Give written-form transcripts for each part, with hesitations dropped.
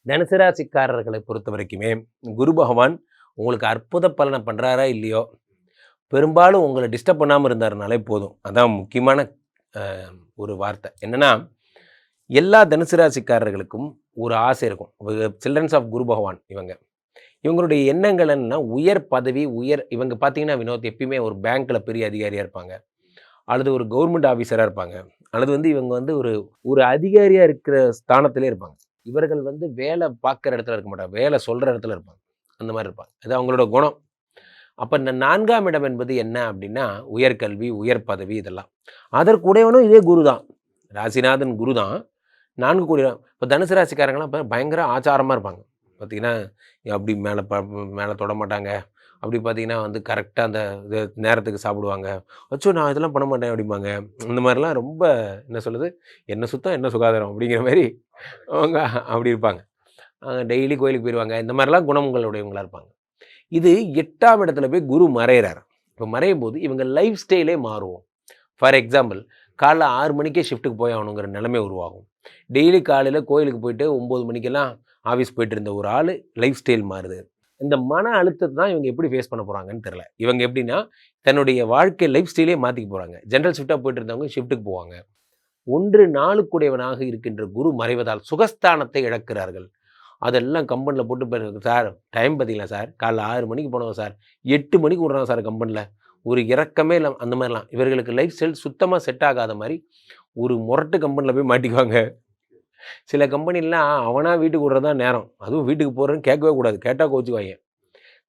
தனுசு ராசிக்காரர்களை பொறுத்த வரைக்குமே குரு பகவான் உங்களுக்கு அற்புத பலனை பண்ணுறாரா இல்லையோ, பெரும்பாலும் உங்களை டிஸ்டர்ப் பண்ணாமல் இருந்தாருனாலே போதும். அதான் முக்கியமான ஒரு வார்த்தை. என்னென்னா, எல்லா தனுசு ராசிக்காரர்களுக்கும் ஒரு ஆசை இருக்கும். சில்ட்ரன்ஸ் ஆஃப் குரு பகவான் இவங்களுடைய எண்ணங்கள் என்னன்னா, உயர் பதவி, இவங்க பார்த்தீங்கன்னா வினோத் எப்பயுமே ஒரு பேங்க்கில் பெரிய அதிகாரியாக இருப்பாங்க, அல்லது ஒரு கவர்மெண்ட் ஆஃபீஸராக இருப்பாங்க, அல்லது இவங்க ஒரு ஒரு அதிகாரியாக இருக்கிற ஸ்தானத்திலே இருப்பாங்க. இவர்கள் வேலை பார்க்குற இடத்துல இருக்க மாட்டாங்க, வேலை சொல்கிற இடத்துல இருப்பாங்க. அந்த மாதிரி இருப்பாங்க. அது அவங்களோட குணம். அப்போ இந்த 4ஆம் இடம் என்பது என்ன அப்படின்னா, உயர்கல்வி, உயர் பதவி, இதெல்லாம். அதற்குடையவனும் இதே குரு தான், ராசிநாதன் குரு தான். 4 கோடி. இப்போ தனுசு ராசிக்காரங்களாம் இப்போ பயங்கர ஆச்சாரமாக இருப்பாங்க. பார்த்திங்கன்னா அப்படி மேலே தொட மாட்டாங்க. அப்படி பார்த்தீங்கன்னா கரெக்டாக அந்த இது நேரத்துக்கு சாப்பிடுவாங்க. அச்சோ நான் இதெல்லாம் பண்ண மாட்டேன் அப்படிம்பாங்க. இந்த மாதிரிலாம் ரொம்ப என்ன சொல்லுது, என்ன சுத்தம் என்ன சுகாதாரம் அப்படிங்கிற மாதிரி அவங்க அப்படி இருப்பாங்க. டெய்லி கோயிலுக்கு போயிடுவாங்க. இந்த மாதிரிலாம் குணங்களுடையவங்களாக இருப்பாங்க. இது 8ஆம் இடத்துல போய் குரு மறையிறார். இப்போ மறையும் போது இவங்க லைஃப் ஸ்டைலே மாறும். ஃபார் எக்ஸாம்பிள், காலைல 6 மணிக்கே ஷிஃப்ட்டுக்கு போய் ஆகணுங்கிற நிலைமை உருவாகும். டெய்லி காலையில் கோயிலுக்கு போயிட்டு 9 மணிக்கெல்லாம் ஆஃபீஸ் போயிட்டு இருந்த ஒரு ஆள் லைஃப் ஸ்டைல் மாறுது. இந்த மன அழுத்தத்தை தான் இவங்க எப்படி ஃபேஸ் பண்ண போகிறாங்கன்னு தெரில. இவங்க எப்படின்னா, தன்னுடைய வாழ்க்கை லைஃப் ஸ்டைலே மாற்றிக்க போகிறாங்க. ஜென்ரல் ஷிஃப்ட்டாக போயிட்டு இருந்தவங்க ஷிஃப்ட்டுக்கு போவாங்க. 1 நாளுக்குடையவனாக இருக்கின்ற குரு மறைவதால் சுகஸ்தானத்தை இழக்கிறார்கள். அதெல்லாம் கம்பெனியில் போட்டு, சார் டைம் பார்த்தீங்களா சார், காலைல 6 மணிக்கு போனோம் சார், 8 மணிக்கு விட்றாங்க சார் கம்பெனியில், ஒரு இறக்கமே இல்லை. அந்த மாதிரிலாம் இவர்களுக்கு லைஃப் ஸ்டைல் சுத்தமாக செட் ஆகாத மாதிரி ஒரு முரட்டு கம்பெனியில் போய் மாட்டிக்குவாங்க. சில கம்பெனிலாம் அவனாக வீட்டுக்கு விட்றதான் நேரம். அதுவும் வீட்டுக்கு போகிறேன்னு கேட்கவே கூடாது, கேட்டால் கோச்சுக்குவாங்க.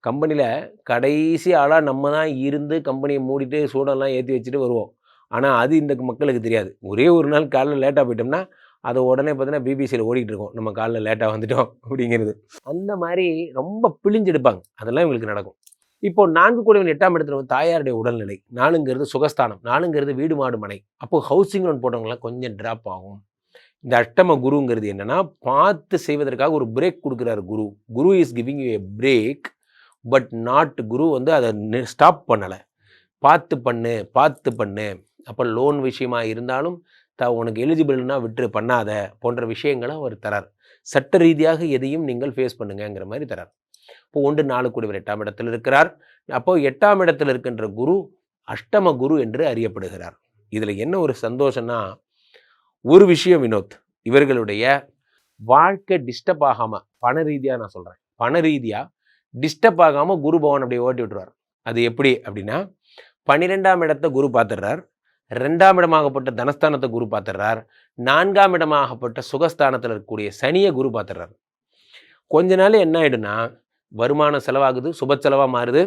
கம்பெனியில் கடைசி ஆளாக நம்ம தான் இருந்து கம்பெனியை மூடிட்டு சூடெல்லாம் ஏற்றி வச்சுட்டு வருவோம். ஆனால் அது இந்த மக்களுக்கு தெரியாது. ஒரே ஒரு நாள் காலைல லேட்டாக போயிட்டோம்னா அதை உடனே பார்த்தீங்கன்னா பிபிசியில் ஓடிட்டு இருக்கோம், நம்ம காலைல லேட்டாக வந்துட்டோம் அப்படிங்கிறது. அந்த மாதிரி ரொம்ப பிழிஞ்செடுப்பாங்க. அதெல்லாம் இவங்களுக்கு நடக்கும். இப்போ 4 கூடியவன் 8ஆம் இடத்துல தாயாருடைய உடல்நிலை. 4ங்கிறது சுகஸ்தானம், 4ங்கிறது வீடு மாடு மனை. அப்போது ஹவுசிங் லோன் போட்டவங்களாம் கொஞ்சம் ட்ராப் ஆகும். இந்த அஷ்டம குருங்கிறது என்னென்னா, பார்த்து செய்வதற்காக ஒரு பிரேக் கொடுக்குறாரு Guru. Guru is giving you a break, but not Guru அதை ஸ்டாப் பண்ணலை. பார்த்து பண்ணு பார்த்து பண்ணு. அப்போ லோன் விஷயமா இருந்தாலும் உனக்கு எலிஜிபிள்னா விட்டு பண்ணாத போன்ற விஷயங்களை அவர் தரார். சட்ட ரீதியாக எதையும் நீங்கள் ஃபேஸ் பண்ணுங்கிற மாதிரி தரார். இப்போ 1 4 கூடியவர் 8ஆம் இடத்தில் இருக்கிறார். அப்போ 8ஆம் இடத்தில் இருக்கின்ற குரு அஷ்டம குரு என்று அறியப்படுகிறார். இதில் என்ன ஒரு சந்தோஷம்னா, ஒரு விஷயம் வினோத், இவர்களுடைய வாழ்க்கை டிஸ்டர்ப் ஆகாமல், பண ரீதியாக நான் சொல்கிறேன், பண ரீதியாக டிஸ்டர்ப் ஆகாமல் குரு பகவான் அப்படியே ஓட்டி விட்டுருவார். அது எப்படி அப்படின்னா, 12ஆம் இடத்தை குரு பார்த்துடுறார், 2ஆம் இடமாகப்பட்ட தனஸ்தானத்தை குரு பார்த்துடுறார், 4ஆம் இடமாகப்பட்ட சுகஸ்தானத்தில் இருக்கக்கூடிய சனியை குரு பார்த்துடுறார். கொஞ்ச நாள் என்ன ஆகிடுன்னா, வருமானம் செலவாகுது, சுப செலவாக மாறுது.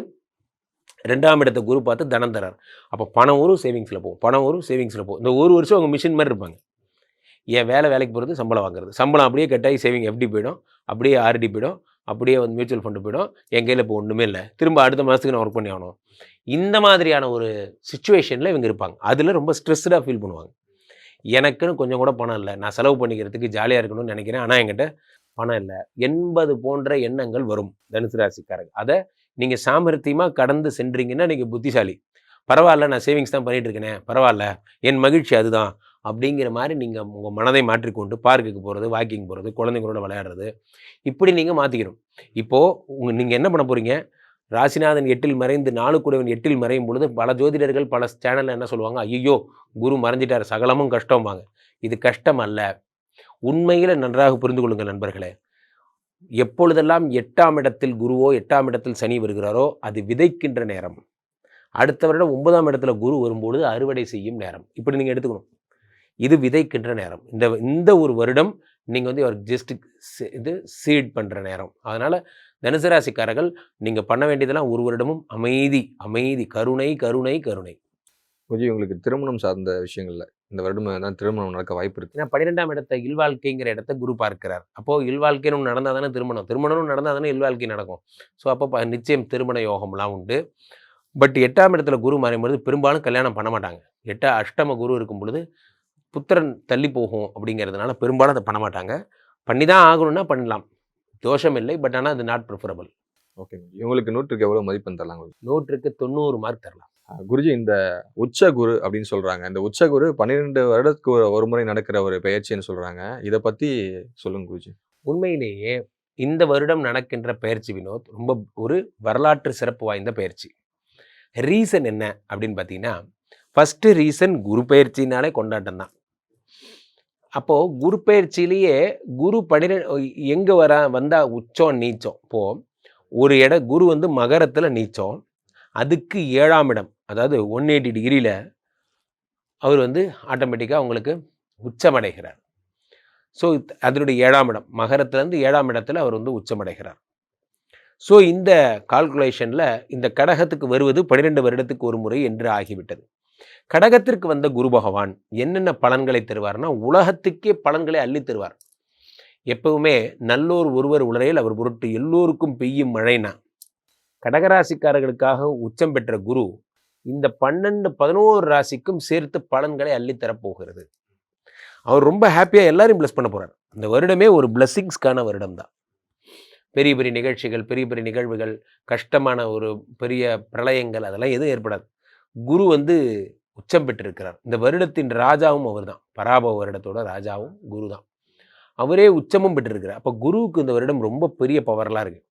2ஆம் இடத்தை குரு பார்த்து தனம் தரார். அப்போ பணம் ஒரு சேவிங்ஸில் போகும், பணம் ஒரு சேவிங்ஸில் போகும். இந்த ஒரு வருஷம் அவங்க மிஷின் மாதிரி இருப்பாங்க. என் வேலைக்கு போகிறது, சம்பளம் வாங்குறது, சம்பளம் அப்படியே கட்டாயி சேவிங் எஃப்டி போயிடும், அப்படியே ஆர்டி போயிடும், அப்படியே மியூச்சுவல் ஃபண்டு போயிடும். என் கையில் இப்போ ஒன்றுமே இல்லை, திரும்ப அடுத்த மாதத்துக்கு நான் ஒர்க் பண்ணி ஆகணும். இந்த மாதிரியான ஒரு சிச்சுவேஷனில் இவங்க இருப்பாங்க. அதில் ரொம்ப ஸ்ட்ரெஸ்டாக ஃபீல் பண்ணுவாங்க. எனக்குன்னு கொஞ்சம் கூட பணம் இல்லை, நான் செலவு பண்ணிக்கிறதுக்கு ஜாலியாக இருக்கணும்னு நினைக்கிறேன், ஆனால் என்கிட்ட பணம் இல்லை என்பது போன்ற எண்ணங்கள் வரும் தனுசு ராசிக்காரங்க. அதை நீங்கள் சாமர்த்தியமாக கடந்து சென்றீங்கன்னா நீங்கள் புத்திசாலி. பரவாயில்ல, நான் சேவிங்ஸ் தான் பண்ணிகிட்டு இருக்கேனே, பரவாயில்ல, என் மகிழ்ச்சி அதுதான் அப்படிங்கிற மாதிரி நீங்கள் உங்கள் மனதை மாற்றிக்கொண்டு பார்க்குக்கு போகிறது, வாக்கிங் போகிறது, குழந்தைங்களோட விளையாடுறது, இப்படி நீங்கள் மாற்றிக்கணும். இப்போது நீங்கள் என்ன பண்ண போகிறீங்க, ராசிநாதன் 8இல் மறைந்து 4 கூடியவன் 8இல் மறையும் பொழுது பல ஜோதிடர்கள் பல சேனலில் என்ன சொல்லுவாங்க, ஐயோ குரு மறைஞ்சிட்டார், சகலமும் கஷ்டம்பாங்க. இது கஷ்டம் அல்ல. உண்மையில் நன்றாக புரிந்து கொள்ளுங்கள் நண்பர்களே. எப்பொழுதெல்லாம் 8ஆம் இடத்தில் குருவோ 8ஆம் இடத்தில் சனி வருகிறாரோ அது விதைக்கின்ற நேரம். அடுத்த வருடம் 9ஆம் இடத்துல குரு வரும்பொழுது அறுவடை செய்யும் நேரம். இப்படி நீங்கள் எடுத்துக்கணும். இது விதைக்கின்ற நேரம். இந்த ஒரு வருடம் நீங்கள் ஜஸ்ட் இது சீட் பண்ணுற நேரம். அதனால் தனுசு ராசிக்காரர்கள் நீங்கள் பண்ண வேண்டியதெல்லாம் ஒரு வருடமும் அமைதி அமைதி, கருணை கருணை கருணை. கொஞ்சம் உங்களுக்கு திருமணம் சார்ந்த விஷயங்கள்ல இந்த வருடம் தான் திருமணம் நடக்க வாய்ப்பு இருக்குது. ஏன்னா 12ஆம் இடத்தை இல்வாழ்க்கைங்கிற இடத்த குரு பார்க்கிறார். அப்போது இல்வாழ்க்கைன்னு ஒன்று நடந்தால் தானே திருமணம் நடந்தால் தானே இல்வாழ்க்கை நடக்கும். ஸோ அப்போ நிச்சயம் திருமண யோகம்லாம் உண்டு. பட் 8ஆம் இடத்துல குரு மாறும்பொழுது பெரும்பாலும் கல்யாணம் பண்ண மாட்டாங்க. அஷ்டம குரு இருக்கும் பொழுது புத்திரன் தள்ளி போகும் அப்படிங்கிறதுனால பெரும்பாலும் அதை பண்ண மாட்டாங்க. பண்ணி தான் ஆகணும்னா பண்ணலாம், தோஷம் இல்லை. பட் ஆனால் அது நாட் ப்ரிஃபரபிள். ஓகே, இவங்களுக்கு 100க்கு எவ்வளோ மதிப்பெண் தரலாம்? 100க்கு 90 மார்க் தரலாம். குருஜி, இந்த உச்ச குரு அப்படின்னு சொல்றாங்க. இந்த உச்ச குரு 12 வருடத்துக்கு ஒரு முறை நடக்கிற ஒரு பெயர்ச்சின்னு சொல்றாங்க. இதை பற்றி சொல்லுங்க குருஜி. உண்மையிலேயே இந்த வருடம் நடக்கின்ற பயிற்சி வினோத் ரொம்ப ஒரு வரலாற்று சிறப்பு வாய்ந்த பயிற்சி. ரீசன் என்ன அப்படின்னு பார்த்தீங்கன்னா, ஃபஸ்ட்டு ரீசன் குரு பயிற்சினாலே கொண்டாட்டம் தான். அப்போது குரு பயிற்சியிலேயே குரு எங்கே வந்தா உச்சம் நீச்சம். இப்போது ஒரு குரு வந்து மகரத்தில் நீச்சம், அதுக்கு 7ஆம் இடம், அதாவது 180 டிகிரியில் அவர் வந்து ஆட்டோமேட்டிக்காக உங்களுக்கு உச்சமடைகிறார். ஸோ அதனுடைய 7ஆம் இடம், மகரத்துலேருந்து 7ஆம் இடத்துல அவர் வந்து உச்சமடைகிறார். ஸோ இந்த கால்குலேஷனில் இந்த கடகத்துக்கு வருவது 12 வருடத்துக்கு ஒரு முறை என்று ஆகிவிட்டது. கடகத்திற்கு வந்த குரு பகவான் என்னென்ன பலன்களை தருவார்னா, உலகத்துக்கே பலன்களை அள்ளி தருவார். எப்பவுமே நல்லோர் ஒருவர் உலரையில் அவர் பொருட்டு எல்லோருக்கும் பெய்யும் மழைனா, கடகராசிக்காரர்களுக்காக உச்சம் பெற்ற குரு இந்த 11 ராசிக்கும் சேர்த்து பலன்களை அள்ளித்தரப்போகிறது. அவர் ரொம்ப ஹாப்பியாக எல்லாரையும் பிளஸ் பண்ண போகிறார். இந்த வருடமே ஒரு பிளஸ்ஸிங்ஸ்க்கான வருடம் தான். பெரிய பெரிய நிகழ்ச்சிகள், பெரிய பெரிய நிகழ்வுகள், கஷ்டமான ஒரு பெரிய பிரளயங்கள் அதெல்லாம் எதுவும் ஏற்படாது. குரு வந்து உச்சம் பெற்றிருக்கிறார். இந்த வருடத்தின் ராஜாவும் அவர் தான். பராபவ வருடத்தோட ராஜாவும் குரு தான். அவரே உச்சமும் பெற்றிருக்கிறார். அப்போ குருவுக்கு இந்த வருடம் ரொம்ப பெரிய பவர்லாம் இருக்குது.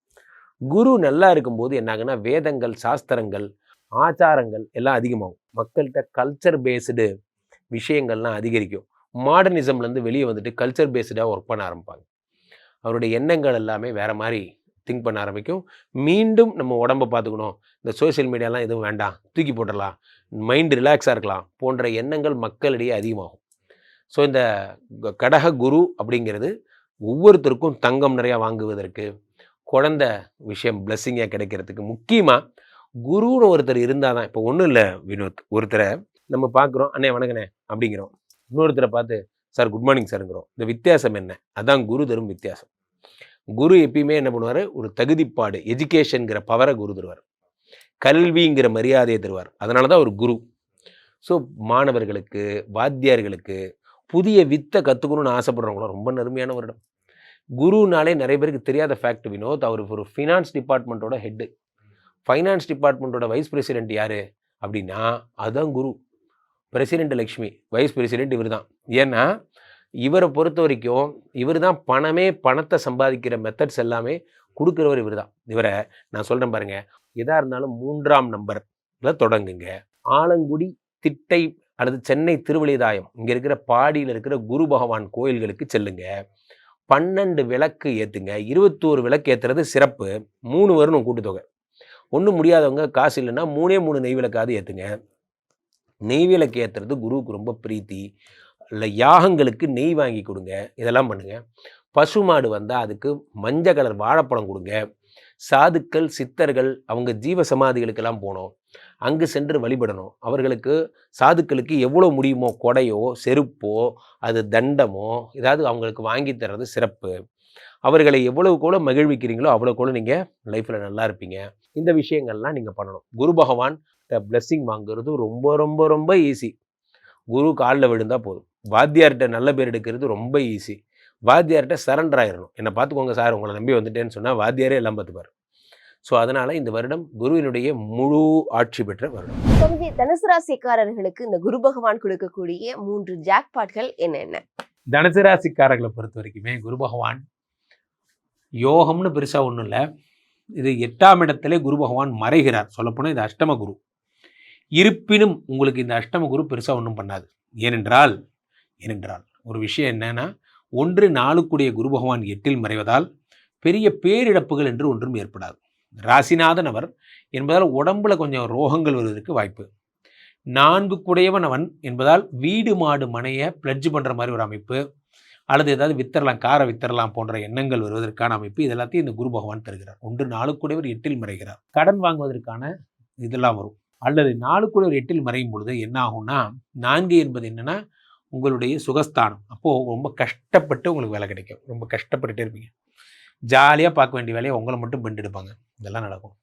குரு நல்லா இருக்கும்போது என்னாகுன்னா, வேதங்கள், சாஸ்திரங்கள், ஆச்சாரங்கள் எல்லாம் அதிகமாகும். மக்கள்கிட்ட கல்ச்சர் பேஸ்டு விஷயங்கள்லாம் அதிகரிக்கும். மாடர்னிசம்லேருந்து வெளியே வந்துட்டு கல்ச்சர் பேஸ்டாக ஒர்க் பண்ண ஆரம்பிப்பாங்க. அவருடைய எண்ணங்கள் எல்லாமே வேறு மாதிரி திங்க் பண்ண ஆரம்பிக்கும். மீண்டும் நம்ம உடம்பை பார்த்துக்கணும், இந்த சோஷியல் மீடியாலாம் எதுவும் வேண்டாம், தூக்கி போட்டுடலாம், மைண்ட் ரிலாக்ஸாக இருக்கலாம் போன்ற எண்ணங்கள் மக்களிடையே அதிகமாகும். ஸோ இந்த கடக குரு அப்படிங்கிறது ஒவ்வொருத்தருக்கும் தங்கம் நிறையா வாங்குவதற்கு, குழந்த விஷயம் பிளஸ்ஸிங்காக கிடைக்கிறதுக்கு, முக்கியமாக குருன்னு ஒருத்தர் இருந்தால் தான். இப்போ ஒன்றும் இல்லை வினோத், ஒருத்தரை நம்ம பார்க்குறோம், அண்ணே வணக்கண்ணே அப்படிங்கிறோம். இன்னொருத்தரை பார்த்து சார் குட் மார்னிங் சாருங்கிறோம். இந்த வித்தியாசம் என்ன? அதான் குரு தரும் வித்தியாசம். குரு எப்பயுமே என்ன பண்ணுவார், ஒரு தகுதிப்பாடு, எஜுகேஷனுங்கிற பவரை குரு தருவார், கல்விங்கிற மரியாதையை தருவார். அதனால தான் ஒரு குரு. ஸோ மாணவர்களுக்கு, வாத்தியார்களுக்கு, புதிய வித்தை கற்றுக்கணும்னு ஆசைப்படுறவங்களும் ரொம்ப நறுமையான வருடம். குருனாலே நிறைய பேருக்கு தெரியாத ஃபேக்ட் வினோத், அவர் ஒரு ஃபினான்ஸ் டிபார்ட்மெண்ட்டோட ஹெட்டு. ஃபைனான்ஸ் டிபார்ட்மெண்ட்டோட வைஸ் பிரசிடென்ட் யார் அப்படின்னா, அதுதான் Guru. President Lakshmi, vice president இவர் தான். ஏன்னா இவரை பொறுத்த வரைக்கும் இவர் தான் பணத்தை சம்பாதிக்கிற மெத்தட்ஸ் எல்லாமே கொடுக்குறவர் இவர் தான். இவரை நான் சொல்கிறேன் பாருங்கள், எதாக இருந்தாலும் 3ஆம் நம்பரில் தொடங்குங்க. ஆலங்குடி, திட்டை அல்லது சென்னை திருவழிதாயம் இங்கே இருக்கிற பாடியில் இருக்கிற குரு பகவான் கோயில்களுக்கு செல்லுங்க. 12 விளக்கு ஏற்றுங்க. 21 விளக்கு ஏற்றுறது சிறப்பு. 3 வரணும் கூட்டுத்தொகை. ஒன்றும் முடியாதவங்க காசு இல்லைன்னா 3 நெய் விளக்காவது ஏற்றுங்க. நெய் விளக்கு ஏற்றுறது குருவுக்கு ரொம்ப பிரீத்தி. இல்லை யாகங்களுக்கு நெய் வாங்கி கொடுங்க. இதெல்லாம் பண்ணுங்கள். பசுமாடு வந்தால் அதுக்கு மஞ்சள் கலர் வாழைப்பழம் கொடுங்க. சாதுக்கள், சித்தர்கள், அவங்க ஜீவ சமாதிகளுக்கெல்லாம் போனோம், அங்கு சென்று வழிபடணும். அவர்களுக்கு, சாதுக்களுக்கு எவ்வளோ முடியுமோ கொடையோ செருப்போ அது தண்டமோ ஏதாவது அவங்களுக்கு வாங்கி தர்றது சிறப்பு. அவர்களை எவ்வளவு கூட மகிழ்விக்கிறீங்களோ அவ்வளோ கூட நீங்கள் லைஃப்பில் நல்லா இருப்பீங்க. இந்த விஷயங்கள்லாம் நீங்கள் பண்ணணும். குரு பகவான் பிளெஸ்ஸிங் வாங்குறது ரொம்ப ரொம்ப ரொம்ப ஈஸி. குரு காலில் விழுந்தால் போதும். வாத்தியார்கிட்ட நல்ல பேர் எடுக்கிறது ரொம்ப ஈஸி. வாத்தியார்கிட்ட சரண்டர் ஆயிடணும். என்னை பார்த்துக்கோங்க சார், உங்களை நம்பி வந்துட்டேன்னு சொன்னால் வாத்தியாரே எல்லாம் பார்த்துப்பார். ஸோ அதனால் இந்த வருடம் குருவினுடைய முழு ஆட்சி பெற்ற வருடம். தனுசு ராசிக்காரர்களுக்கு இந்த குரு பகவான் கொடுக்கக்கூடிய 3 ஜாக்பாட்கள் என்னென்ன? தனுசு ராசிக்காரர்களை பொறுத்த வரைக்குமே குரு பகவான் யோகம்னு பெருசாக ஒன்றும் இல்லை. இது 8ஆம் இடத்திலே குரு பகவான் மறைகிறார். சொல்லப்போனால் இது அஷ்டம குரு. இருப்பினும் உங்களுக்கு இந்த அஷ்டம குரு பெருசாக ஒன்றும் பண்ணாது. ஏனென்றால் ஒரு விஷயம் என்னன்னா, 1 4 குரு பகவான் 8இல் மறைவதால் பெரிய பேரிழப்புகள் என்று ஒன்றும் ஏற்படாது. ராசிநாதன் அவர் என்பதால் உடம்புல கொஞ்சம் ரோகங்கள் வருவதற்கு வாய்ப்பு. 4 குடையவன் அவன் என்பதால் வீடு மாடு மனையை பிளட்ஜ் பண்ணுற மாதிரி ஒரு அமைப்பு, அல்லது ஏதாவது வித்தரலாம், காரை வித்தரலாம் போன்ற எண்ணங்கள் வருவதற்கான அமைப்பு, இதெல்லாத்தையும் இந்த குரு பகவான் தருகிறார். 1 4 குடையவர் 8இல் மறைகிறார். கடன் வாங்குவதற்கான இதெல்லாம் வரும். அல்லது 4 குடையவர் 8இல் மறையும் பொழுது என்ன ஆகும்னா, 4 என்பது என்னென்னா உங்களுடைய சுகஸ்தானம். அப்போது ரொம்ப கஷ்டப்பட்டு உங்களுக்கு வேலை கிடைக்கும். ரொம்ப கஷ்டப்பட்டுட்டே இருப்பீங்க. ஜாலியாக பார்க்க வேண்டிய வேலையை உங்களை மட்டும் பெண்டு எடுப்பாங்க. இதெல்லாம் நடக்கும்.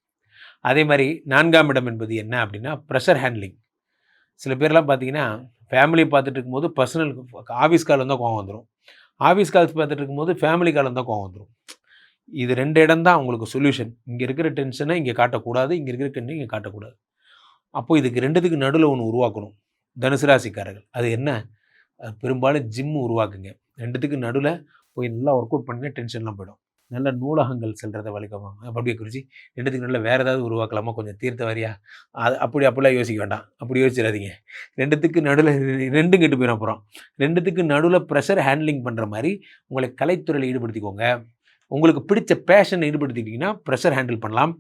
அதே மாதிரி 4ஆம் இடம் என்பது என்ன அப்படின்னா, ப்ரெஷர் ஹேண்ட்லிங். சில பேர்லாம் பார்த்தீங்கன்னா, ஃபேமிலி பார்த்துட்டு இருக்கும்போது பர்சனல் ஆஃபீஸ் கால் வந்தால் கோவம் வந்துடும். ஆஃபீஸ் கால்ஸ் பார்த்துட்டு இருக்கும்போது ஃபேமிலி கால் வந்தால் கோவம் வந்துடும். இது 2 இடம் தான் உங்களுக்கு சொல்யூஷன். இங்கே இருக்கிற டென்ஷனை இங்கே காட்டக்கூடாது, இங்கே இருக்கிற டென்ஷனை இங்கே காட்டக்கூடாது. அப்போது இதுக்கு 2த்துக்கு நடுவில் ஒன்று உருவாக்கணும் தனுசு ராசிக்காரர்கள். அது என்ன? பெரும்பாலும் ஜிம் உருவாக்குங்க. 2த்துக்கு நடுவில் போய் நல்லா ஒர்க் அவுட் பண்ணி டென்ஷன்லாம் போயிடும். நல்ல நூலகங்கள் செல்றத வலிக்கமா அப்படியே குறித்து 2த்துக்கு நடுவில் வேறு ஏதாவது உருவாக்கலாமா, கொஞ்சம் தீர்த்த வாரியா, அது அப்படிலாம் யோசிக்க வேண்டாம். அப்படி யோசிச்சிடாதீங்க. 2த்துக்கு நடுவில் 2ம் கெட்டு போயிடும். அப்புறம் 2த்துக்கு நடுவில் ப்ரெஷர் ஹேண்ட்லிங் பண்ணுற மாதிரி உங்களை கலைத்துறையில் ஈடுபடுத்திக்கோங்க. உங்களுக்கு பிடிச்ச பேஷனை ஈடுபடுத்திக்கிட்டிங்கன்னா ப்ரெஷர் ஹேண்டில் பண்ணலாம்.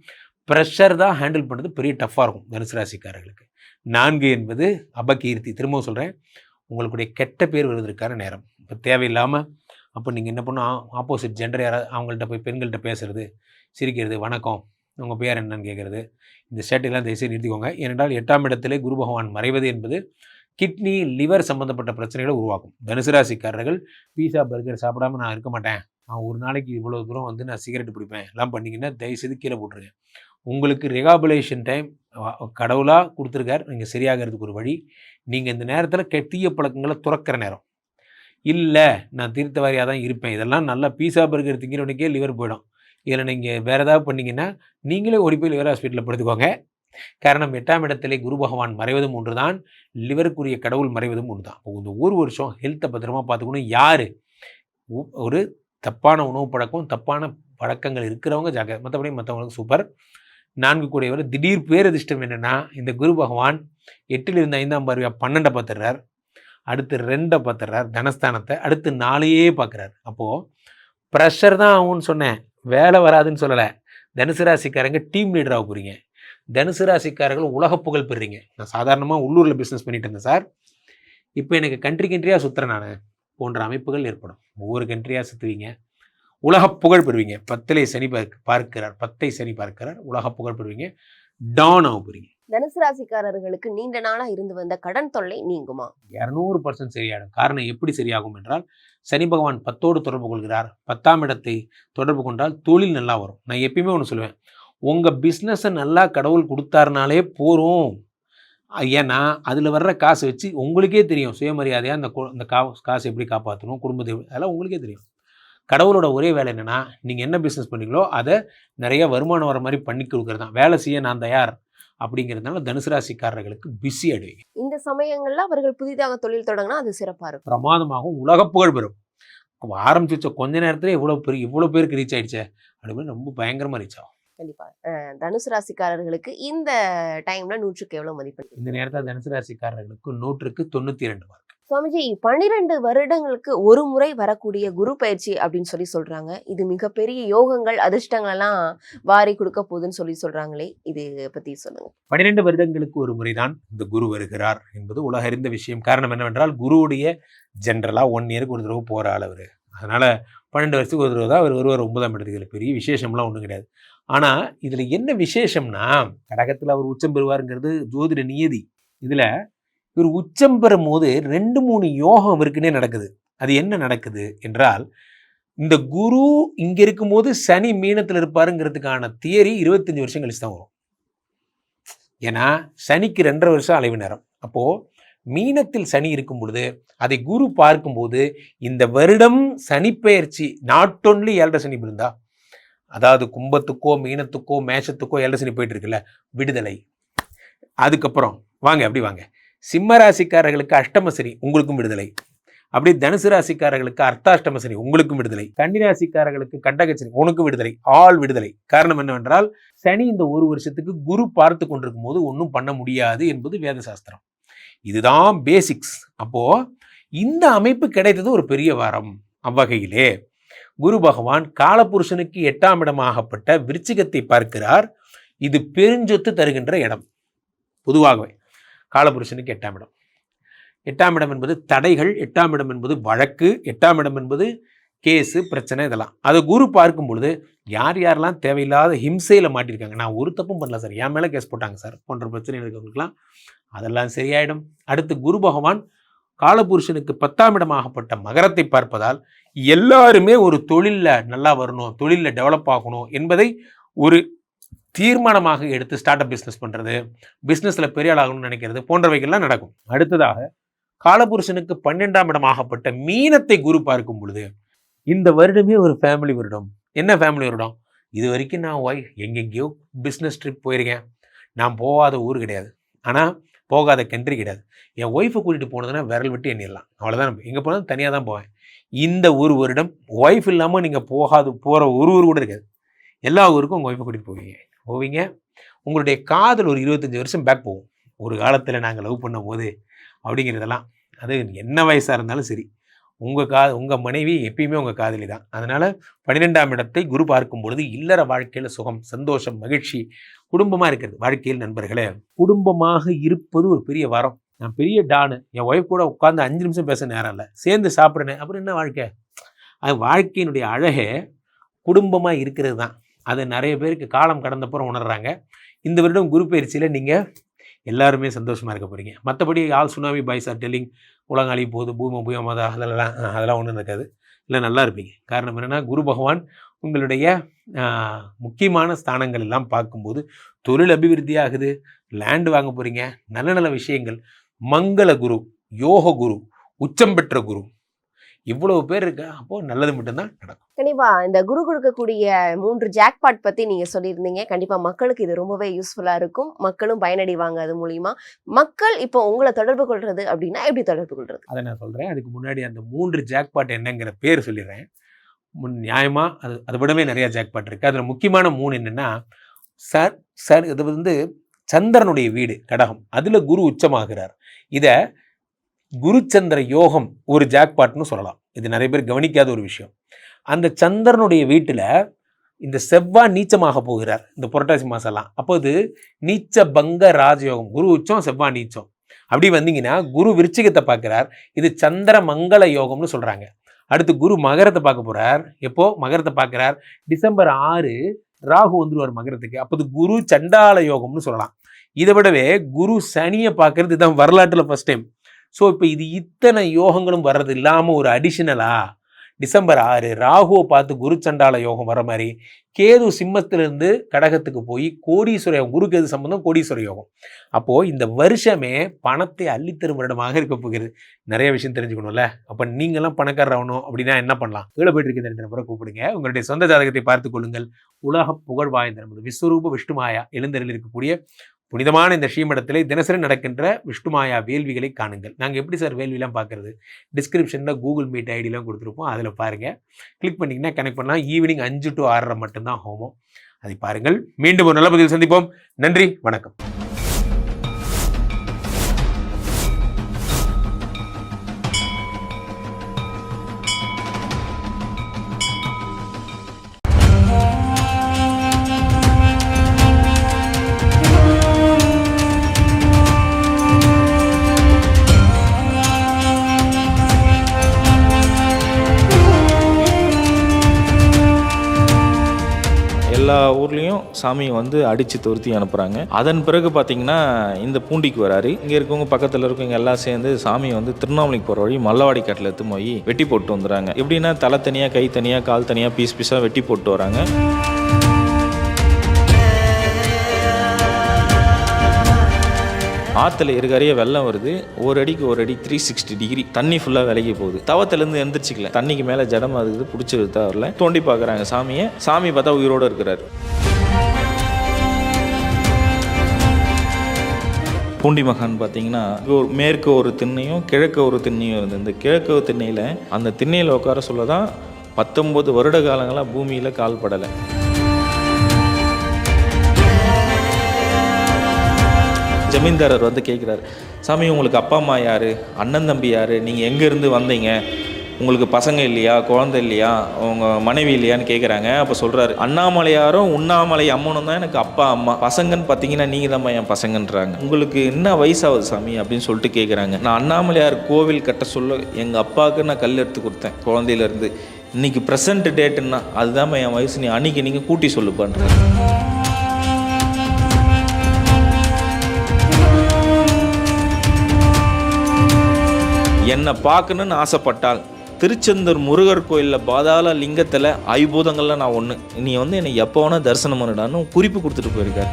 ப்ரெஷர் தான் ஹேண்டில் பண்ணுறது பெரிய டஃப்பாக இருக்கும் தனுசு ராசிக்காரர்களுக்கு. 4 என்பது அபகீர்த்தி. திரும்பவும் சொல்கிறேன், உங்களுடைய கெட்ட பேர் வருவதற்கான நேரம். இப்போ தேவையில்லாமல் அப்போ நீங்கள் என்ன பண்ணணும், ஆப்போசிட் ஜெண்டர் யாராவது அவங்கள்ட்ட போய் பெண்கள்கிட்ட பேசுகிறது, சிரிக்கிறது, வணக்கம் உங்கள் பேர் என்னன்னு கேட்குறது, இந்த சேட்டையெல்லாம் தயவுசெய்து நிறுத்திக்கோங்க. ஏனென்றால் 8ஆம் இடத்திலே குரு பகவான் மறைவது என்பது கிட்னி, லிவர் சம்மந்தப்பட்ட பிரச்சனைகளை உருவாக்கும். தனுசு ராசிக்காரர்கள் பீஸா பர்கர் சாப்பிடாம நான் இருக்க மாட்டேன், நான் ஒரு நாளைக்கு இவ்வளோ தூரம் வந்து நான் சிகரெட் பிடிப்பேன் எல்லாம் பண்ணிங்கன்னா தயவுசெய்து கீழே போட்டுருங்க. உங்களுக்கு ரெகாபுலேஷன் டைம் கடவுளாக கொடுத்துருக்கார். நீங்கள் சரியாகிறதுக்கு ஒரு வழி. நீங்கள் இந்த நேரத்தில் தீய பழக்கங்களை துறக்கிற நேரம். இல்லை நான் தீர்த்த வாரியாக தான் இருப்பேன், இதெல்லாம் நல்லா பீஸா பர்கர் திங்கிறவனுக்கே லிவர் போயிடும், இதில் நீங்கள் வேறு ஏதாவது பண்ணிங்கன்னா நீங்களே ஓடி போய் லிவர் ஹாஸ்பிட்டலில் படுத்துக்கோங்க. காரணம் 8ஆம் இடத்திலே குரு பகவான் மறைவதும் ஒன்று தான், லிவருக்குரிய கடவுள் மறைவதும் ஒன்று தான். இந்த ஒரு வருஷம் ஹெல்த்தை பத்திரமா பார்த்துக்கணும். யார் ஒரு தப்பான உணவு பழக்கம், தப்பான பழக்கங்கள் இருக்கிறவங்க ஜாக்கிரதை, மற்றபடி மற்றவங்களுக்கு சூப்பர். 4 கூடியவர் திடீர் பேரதிர்ஷ்டம் என்னென்னா, இந்த குரு பகவான் 8ல் இருந்து 5ஆம் பார்வையாக 12 பார்த்துடுறார், அடுத்து 2 பார்த்துடுறார் தனஸ்தானத்தை, அடுத்து 4 பார்க்குறார். அப்போது ப்ரெஷர் தான் ஆகும்னு சொன்னேன், வேலை வராதுன்னு சொல்லலை. தனுசு ராசிக்காரங்க டீம் லீடராக போகிறீங்க. தனுசு ராசிக்காரர்கள் உலக புகழ் பெறுறீங்க. நான் சாதாரணமாக உள்ளூரில் பிஸ்னஸ் பண்ணிட்டு இருந்தேன் சார், இப்போ எனக்கு கண்ட்ரியாக சுற்றுறேன் நான் போன்ற அமைப்புகள் ஏற்படும். ஒவ்வொரு கண்ட்ரியாக சுற்றுவீங்க, உலக புகழ் பெறுவீங்க. 10 சனி பார்க்கிறார், 10 சனி பார்க்கிறார், உலக புகழ் பெறுவீங்க, டான் ஆக போகிறீங்க. தனுசு ராசிக்காரர்களுக்கு நீண்ட நாளா இருந்து வந்த கடன் தொல்லை நீங்குமா? 200% சரியாகும். காரணம் எப்படி சரியாகும் என்றால், சனி பகவான் 10ஓடு தொடர்பு கொள்கிறார். 10ஆம் இடத்தை தொடர்பு கொண்டால் தொழில் நல்லா வரும். நான் எப்பயுமே ஒன்று சொல்லுவேன், உங்கள் பிஸ்னஸை நல்லா கடவுள் கொடுத்தாருனாலே போகிறோம். ஏன்னா அதில் வர்ற காசை வச்சு உங்களுக்கே தெரியும் சுயமரியாதையாக இந்த காசு எப்படி காப்பாற்றணும், குடும்பத்தை அதெல்லாம் உங்களுக்கே தெரியும். கடவுளோட ஒரே வேலை என்னென்னா, நீங்கள் என்ன பிஸ்னஸ் பண்ணீங்களோ அதை நிறைய வருமானம் வர மாதிரி பண்ணி கொடுக்குறது தான். வேலை செய்ய நான் தயார் அப்படிங்கிறதுனால தனுசு ராசிக்காரர்களுக்கு பிஸி ஆயிடுவீங்க. இந்த சமயங்கள்ல அவர்கள் புதிதாக தொழில் தொடங்கினா அது சிறப்பாக இருக்கும், பிரமாதமாகவும் உலக புகழ் பெறும். ஆரம்பிச்சு கொஞ்ச நேரத்துல இவ்வளோ பேருக்கு ரீச் ஆயிடுச்சே அப்படின்னு ரொம்ப பயங்கரமாக ரீச் ஆகும். கண்டிப்பா. தனுசு ராசிக்காரர்களுக்கு இந்த டைம்ல 100க்கு எவ்வளவு மதிப்பெண்? இந்த நேரத்தில் தனுசு ராசிக்காரர்களுக்கு 100க்கு 92 மார்க். சுவாமிஜி, 12 வருடங்களுக்கு ஒரு முறை வரக்கூடிய குரு பயிற்சி அப்படின்னு சொல்றாங்க. இது மிகப்பெரிய யோகங்கள், அதிர்ஷ்டங்கள் எல்லாம் வாரி கொடுக்க போகுதுன்னு சொல்றாங்களே, இது பத்தி சொல்லுங்க. 12 வருடங்களுக்கு ஒரு முறைதான் இந்த குரு வருகிறார் என்பது உலக அறிந்த விஷயம். காரணம் என்னவென்றால், குருவுடைய ஜென்ரலாக 1 இயருக்கு ஒரு தடவை போகிற அளவர். அதனால 12 வருஷத்துக்கு ஒரு தடவை தான் அவர் வருவார் 9ஆம் இடத்துக்கு. பெரிய விசேஷம்லாம் ஒன்றும் கிடையாது. ஆனால் இதில் என்ன விசேஷம்னா, கடகத்தில் அவர் உச்சம் பெறுவாருங்கிறது ஜோதிட நியதி. இதில் இவர் உச்சம் பெறும் போது 2-3 யோகம் அவருக்குன்னே நடக்குது. அது என்ன நடக்குது என்றால், இந்த குரு இங்கே இருக்கும்போது சனி மீனத்தில் இருப்பாருங்கிறதுக்கான தியரி 25 வருஷம் கழிச்சு தான் வரும். ஏன்னா சனிக்கு 2.5 வருஷம் அலைவு நேரம். அப்போது மீனத்தில் சனி இருக்கும் பொழுது அதை குரு பார்க்கும்போது, இந்த வருடம் சனி பெயர்ச்சி நாட் ஒன்லி 7.5 சனி இருந்தா, அதாவது கும்பத்துக்கோ மீனத்துக்கோ மேஷத்துக்கோ 7.5 சனி போயிட்டு இருக்குல்ல, விடுதலை. அதுக்கப்புறம் அப்படி வாங்க, சிம்ம ராசிக்காரர்களுக்கு அஷ்டம சனி, உங்களுக்கும் விடுதலை. அப்படி தனுசு ராசிக்காரர்களுக்கு அர்த்தாஷ்டம சனி, உங்களுக்கும் விடுதலை. கன்னி ராசிக்காரர்களுக்கு கண்டக சனி, உனக்கும் விடுதலை. ஆல் விடுதலை. காரணம் என்னவென்றால், சனி இந்த ஒரு வருஷத்துக்கு குரு பார்த்து கொண்டிருக்கும் போது ஒன்றும் பண்ண முடியாது என்பது வேத சாஸ்திரம். இதுதான் பேசிக்ஸ். அப்போ இந்த அமைப்பு கிடைத்தது ஒரு பெரிய வாரம். அவ்வகையிலே குரு பகவான் காலபுருஷனுக்கு 8ஆம் இடமாகப்பட்ட விருச்சிகத்தை பார்க்கிறார். இது பெருஞ்சொத்து தருகின்ற இடம். பொதுவாகவே காலபுருஷனுக்கு 8ஆம் இடம். 8ஆம் இடம் என்பது தடைகள், 8ஆம் இடம் என்பது வழக்கு, 8ஆம் இடம் என்பது கேஸு, பிரச்சனை, இதெல்லாம். அதை குரு பார்க்கும் பொழுது யார் யாரெல்லாம் தேவையில்லாத ஹிம்சையில் மாட்டியிருக்காங்க, நான் ஒரு தப்பும் பண்ணல சார், என் மேலே கேஸ் போட்டாங்க சார் போன்ற பிரச்சனை இருக்கிறவங்களுக்குலாம் அதெல்லாம் சரியாயிடும். அடுத்து குரு பகவான் காலபுருஷனுக்கு 10ஆம் இடமாகப்பட்ட மகரத்தை பார்ப்பதால் எல்லாருமே ஒரு தொழிலில் நல்லா வரணும், தொழிலில் டெவலப் ஆகணும் என்பதை ஒரு தீர்மானமாக எடுத்து ஸ்டார்ட் அப் பிஸ்னஸ் பண்ணுறது, பிஸ்னஸில் பெரிய ஆளாகணும்னு நினைக்கிறது போன்றவைகள்லாம் நடக்கும். அடுத்ததாக காலபுருஷனுக்கு 12ஆம் இடமாகப்பட்ட மீனத்தை குரு பார்க்கும் பொழுது, இந்த வருடமே ஒரு ஃபேமிலி வருடம். என்ன ஃபேமிலி வருடம்? இது வரைக்கும் நான் எங்கெங்கேயோ பிஸ்னஸ் ட்ரிப் போயிருக்கேன். நான் போகாத ஊர் கிடையாது, ஆனால் போகாத கண்ட்ரி கிடையாது. என் ஒய்ஃபை கூட்டிகிட்டு போனதுன்னா விரல் விட்டு எண்ணிடலாம், அவ்வளோதான். எங்கே போனாலும் தனியாக தான் போவேன். இந்த ஒரு வருடம் ஒய்ஃப் இல்லாமல் நீங்கள் போகிற ஒரு ஊர் கூட இருக்காது. எல்லா ஊருக்கும் உங்கள் ஒய்ஃபை கூட்டிகிட்டு போவீங்க. உங்களுடைய காதல் ஒரு 25 வருஷம் பேக் போகும். ஒரு காலத்தில் நாங்கள் லவ் பண்ணும் போது அப்படிங்கிறதெல்லாம், அது என்ன வயசாக இருந்தாலும் சரி, உங்கள் மனைவி எப்பயுமே உங்கள் காதலி தான். அதனால் 12ஆம் இடத்தை குரு பார்க்கும் பொழுது இல்லற வாழ்க்கையில் சுகம், சந்தோஷம், மகிழ்ச்சி, குடும்பமாக இருக்கிறது. வாழ்க்கையில் நண்பர்களே, குடும்பமாக இருப்பது ஒரு பெரிய வரம். நான் பெரிய டானு, என் ஒய்ஃப் கூட உட்காந்து 5 நிமிஷம் பேச நேரம் இல்லை, சேர்ந்து சாப்பிட்றேன், அப்புறம் என்ன வாழ்க்கை? அது வாழ்க்கையினுடைய அழகே குடும்பமாக இருக்கிறது தான். அதை நிறைய பேருக்கு காலம் கடந்தப்புறம் உணர்றாங்க. இந்த வருடம் குரு பயிற்சியில் நீங்கள் எல்லாருமே சந்தோஷமாக இருக்க போகிறீங்க. மற்றபடி all tsunami boys are telling உலகம் அழி போகுது, பூமி பூயமாதா, அதெல்லாம் ஒன்றும் இருக்காது. இல்லை, நல்லா இருப்பீங்க. காரணம் என்னென்னா, குரு பகவான் உங்களுடைய முக்கியமான ஸ்தானங்கள் எல்லாம் பார்க்கும்போது தொழில் அபிவிருத்தி ஆகுது, லேண்டு வாங்க போகிறீங்க, நல்ல நல்ல விஷயங்கள். மங்கள குரு, யோக குரு, உச்சம் பெற்ற குரு, இவ்வளவு பேர் இருக்கு. அப்போது நல்லது மட்டும்தான் நடக்கும். கண்டிப்பாக இந்த குரு கொடுக்கக்கூடிய 3 ஜாக்பாட் பற்றி நீங்கள் சொல்லியிருந்தீங்க. கண்டிப்பாக மக்களுக்கு இது ரொம்பவே யூஸ்ஃபுல்லாக இருக்கும். மக்களும் பயனடைவாங்க அது மூலிமா. மக்கள் இப்போ உங்களை தொடர்பு கொள்வது அப்படின்னா எப்படி தொடர்பு கொள்வது? அதை நான் சொல்கிறேன். அதுக்கு முன்னாடி அந்த 3 ஜாக்பாட் என்னங்கிற பேர் சொல்லிடுறேன். நியாயமாக அதை விடவே நிறையா ஜாக்பாட் இருக்குது. அதில் முக்கியமான 3 என்னென்னா, இது சந்திரனுடைய வீடு கடகம், அதில் குரு உச்சமாகிறார். இதை குருச்சந்திர யோகம் ஒரு ஜாக்பாட்னு சொல்லலாம். இது நிறைய பேர் கவனிக்காத ஒரு விஷயம். அந்த சந்திரனுடைய வீட்டில் இந்த செவ்வாய் நீச்சமாக போகிறார் இந்த புரட்டாசி மாதம்லாம். அப்போ இது நீச்ச பங்க ராஜயோகம், குரு உச்சம் செவ்வாய் நீச்சம். அப்படி வந்தீங்கன்னா குரு விருச்சிகத்தை பார்க்குறார், இது சந்திர மங்கள யோகம்னு சொல்கிறாங்க. அடுத்து குரு மகரத்தை பார்க்க போகிறார். எப்போ மகரத்தை பார்க்குறார்? டிசம்பர் 6 ராகு வந்துடுவார் மகரத்துக்கு. அப்போது குரு சண்டால யோகம்னு சொல்லலாம். இதை விடவே குரு சனியை பார்க்கறது இதுதான் வரலாற்றில் ஃபர்ஸ்ட் டைம். ஸோ இப்போ இது இத்தனை யோகங்களும் வர்றது இல்லாமல் ஒரு அடிஷனலாக டிசம்பர் 6 ராகுவை பார்த்து குரு சண்டால யோகம் வர மாதிரி கேது சிம்மத்திலிருந்து கடகத்துக்கு போய் கோடீஸ்வர யோகம், குரு கேது சம்பந்தம் கோடீஸ்வர யோகம். அப்போது இந்த வருஷமே பணத்தை அள்ளித்தரும் வருடமாக இருக்க போகிறது. நிறைய விஷயம் தெரிஞ்சுக்கணும்ல. அப்போ நீங்களாம் பணக்காரராகணும் அப்படின்னா என்ன பண்ணலாம்? கீழே போயிட்டு இருக்க 2 நபரை கூப்பிடுங்க. உங்களுடைய சொந்த ஜாதகத்தை பார்த்து கொள்ளுங்கள். உலக புகழ் வாய்ந்த நமது விஸ்வரூப விஷ்ணுமாயா எழுந்தரில் இருக்கக்கூடிய புனிதமான இந்த ஸ்ரீமடத்திலே தினசரி நடக்கின்ற விஷ்ணுமாயா வேள்விகளை காணுங்கள். நாங்கள் எப்படி சார் வேள்விலாம் பார்க்குறது? டிஸ்கிரிப்ஷனில் கூகுள் மீட் ஐடியெலாம் கொடுத்துருப்போம், அதில் பாருங்கள். கிளிக் பண்ணிங்கன்னா கனெக்ட் பண்ணலாம். ஈவினிங் 5 to 6 மட்டும்தான் ஹோமம். அதை பாருங்கள். மீண்டும் ஒரு நல்ல பதிவில் சந்திப்போம். நன்றி, வணக்கம். எல்லா ஊர்லேயும் சாமியை வந்து அடித்து துரத்தி அனுப்புகிறாங்க. அதன் பிறகு பார்த்தீங்கன்னா இந்த பூண்டிக்கு வராரு. இங்கே இருக்கவங்க பக்கத்தில் இருக்கவங்க எல்லாம் சேர்ந்து சாமியை வந்து திருவண்ணாமலைக்கு போகிற வழி மல்லவாடி காட்டில் எடுத்து போய் வெட்டி போட்டு வந்துடுறாங்க. எப்படின்னா தலை தனியாக, கை தனியாக, கால் தனியாக, பீஸாக வெட்டி போட்டு வராங்க. ஆற்றுல இருக்கறைய வெள்ளம் வருது. ஒரு அடிக்கு 360 டிகிரி தண்ணி ஃபுல்லாக விலகி போகுது. தவத்திலேருந்து எந்திரிச்சிக்கல, தண்ணிக்கு மேலே ஜடமாக இருக்குது, பிடிச்சிருந்தா வரல. தோண்டி பார்க்குறாங்க சாமியை. சாமி பார்த்தா உயிரோடு இருக்கிறாரு. பூண்டி மகான் பார்த்தீங்கன்னா மேற்கு ஒரு திண்ணையும் கிழக்கு ஒரு திண்ணையும் இருந்தது. இந்த கிழக்கு திண்ணையில் அந்த திண்ணையில் உட்கார சொல்ல தான் 19 வருட காலங்களாக பூமியில் கால் படலை. ஜமீன்தாரர் வந்து கேட்குறாரு, சாமி உங்களுக்கு அப்பா அம்மா யார், அண்ணன் தம்பி யார், நீங்கள் எங்கேருந்து வந்தீங்க, உங்களுக்கு பசங்க இல்லையா, குழந்தை இல்லையா, உங்கள் மனைவி இல்லையான்னு கேட்குறாங்க. அப்போ சொல்கிறாரு, அண்ணாமலையாரும் உண்ணாமலை அம்மனும் தான் எனக்கு அப்பா அம்மா, பசங்கன்னு பார்த்தீங்கன்னா நீங்கள் தான் என் பசங்கன்றாங்க. உங்களுக்கு என்ன வயசாகுது சாமி அப்படின்னு சொல்லிட்டு கேட்குறாங்க. நான் அண்ணாமலையார் கோவில் கட்ட சொல்ல எங்கள் அப்பாவுக்கு நான் கல் எடுத்து கொடுத்தேன் குழந்தையிலேருந்து. இன்றைக்கி ப்ரெசன்ட் டேட்டுன்னா அதுதான் என் வயசு, நீ அன்றைக்கி நீங்கள் கூட்டி சொல்லுப்பான்றாங்க. என்னை பார்க்கணுன்னு ஆசைப்பட்டால் திருச்செந்தூர் முருகர் கோயிலில் பாதாள லிங்கத்தில் ஐபூதங்களில் நான் ஒன்று, நீ வந்து என்னை எப்போ வேணால் தரிசனம் பண்ணிடான்னு குறிப்பு கொடுத்துட்டு போயிருக்காரு.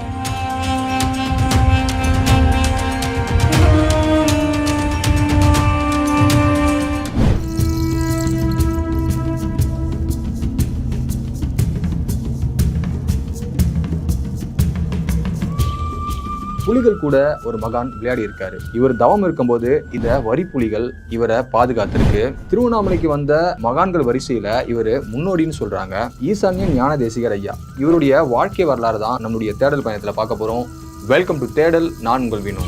புலிகள் கூட ஒரு மகான் விளையாடி இருக்காரு. இவர் தவம் இருக்கும்போது இந்த வரி புலிகள் இவரை பாதுகாத்திருக்கு. திருவண்ணாமலைக்கு வந்த மகான்கள் வரிசையில இவரு முன்னோடின்னு சொல்றாங்க. ஈசான்ய ஞான தேசிகர் ஐயா, இவருடைய வாழ்க்கை வரலாறு தான் நம்மளுடைய தேடல் பயணத்துல பார்க்க போறோம். வெல்கம் டு தேடல். நான் உங்கள் வினோ.